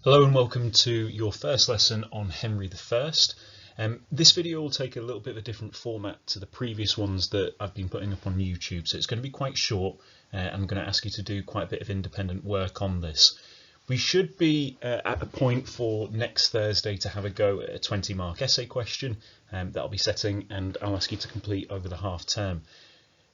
Hello and welcome to your first lesson on Henry I. This video will take a little bit of a different format to the previous ones that I've been putting up on YouTube, so it's going to be quite short. I'm going to ask you to do quite a bit of independent work on this. We should be at a point for next Thursday to have a go at a 20-mark essay question that I'll be setting, and I'll ask you to complete over the half term.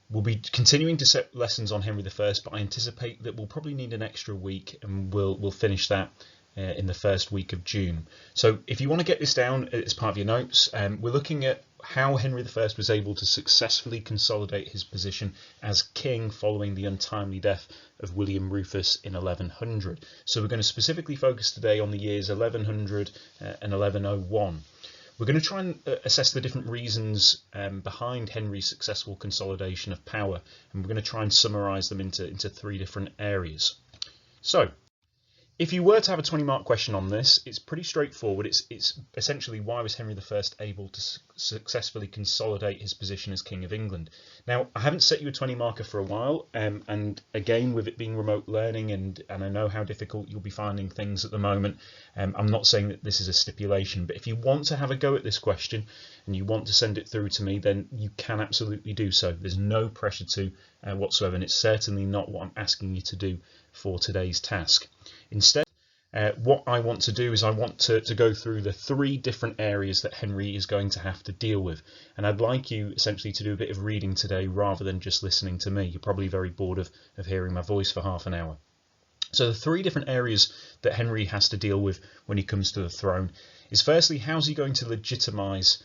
We'll be continuing to set lessons on Henry I, but I anticipate that we'll probably need an extra week, and we'll finish that in the first week of June. So if you want to get this down as part of your notes, we're looking at how Henry I was able to successfully consolidate his position as king following the untimely death of William Rufus in 1100. So we're going to specifically focus today on the years 1100 and 1101. We're going to try and assess the different reasons behind Henry's successful consolidation of power, and we're going to try and summarise them into three different areas. So if you were to have a 20-mark question on this, it's pretty straightforward. It's essentially, why was Henry I able to successfully consolidate his position as King of England? Now, I haven't set you a 20-marker for a while, and again, with it being remote learning, and I know how difficult you'll be finding things at the moment, I'm not saying that this is a stipulation, but if you want to have a go at this question and you want to send it through to me, then you can absolutely do so. There's no pressure to whatsoever, and it's certainly not what I'm asking you to do for today's task. Instead, what I want to do is I want to go through the three different areas that Henry is going to have to deal with. And I'd like you essentially to do a bit of reading today rather than just listening to me. You're probably very bored of hearing my voice for half an hour. So the three different areas that Henry has to deal with when he comes to the throne is, firstly, how's he going to legitimise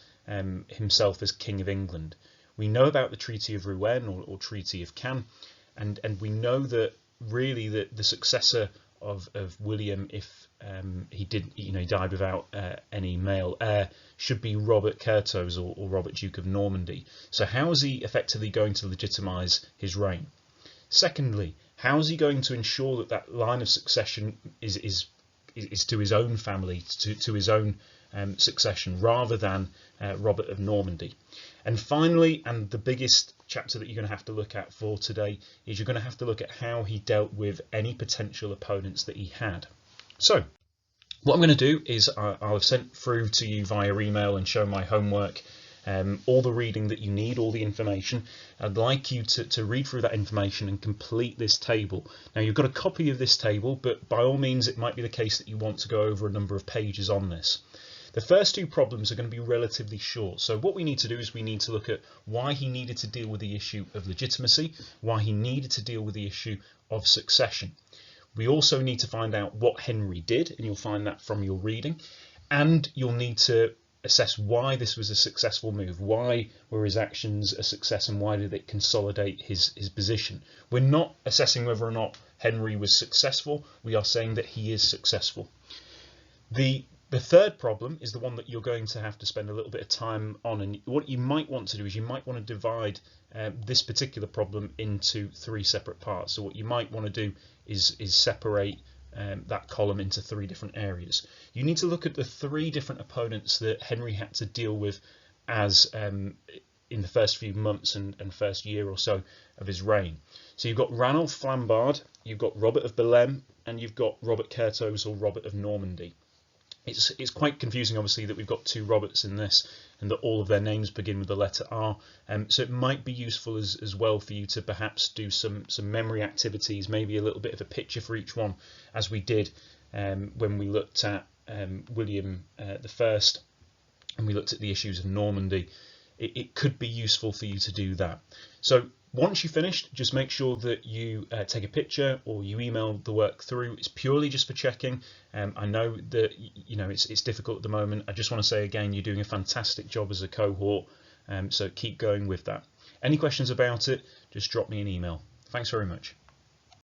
himself as King of England? We know about the Treaty of Rouen or Treaty of Cannes, and we know that really the successor of William, if he died without any male heir, should be Robert Curthose or Robert Duke of Normandy. So how is he effectively going to legitimise his reign? Secondly, how is he going to ensure that that line of succession is to his own family, to his own succession, rather than Robert of Normandy? And finally, and the biggest chapter that you're going to have to look at for today, is you're going to have to look at how he dealt with any potential opponents that he had. So what I'm going to do is I'll have sent through to you via email and show my homework, all the reading that you need, all the information. I'd like you to read through that information and complete this table. Now, you've got a copy of this table, but by all means it might be the case that you want to go over a number of pages on this. The first two problems are going to be relatively short. So what we need to do is we need to look at why he needed to deal with the issue of legitimacy, why he needed to deal with the issue of succession. We also need to find out what Henry did, and you'll find that from your reading. And you'll need to assess why this was a successful move. Why were his actions a success, and why did it consolidate his position? We're not assessing whether or not Henry was successful. We are saying that he is successful. The third problem is the one that you're going to have to spend a little bit of time on, and what you might want to do is you might want to divide this particular problem into three separate parts. So what you might want to do is separate that column into three different areas. You need to look at the three different opponents that Henry had to deal with as in the first few months and first year or so of his reign. So you've got Ranulph Flambard, you've got Robert of Bellême, and you've got Robert Curthose or Robert of Normandy. It's quite confusing, obviously, that we've got two Roberts in this and that all of their names begin with the letter R. So it might be useful as well for you to perhaps do some memory activities, maybe a little bit of a picture for each one, as we did when we looked at William I and we looked at the issues of Normandy. It could be useful for you to do that. So once you've finished, just make sure that you take a picture or you email the work through. It's purely just for checking. I know that it's difficult at the moment. I just want to say again, you're doing a fantastic job as a cohort, so keep going with that. Any questions about it, just drop me an email. Thanks very much.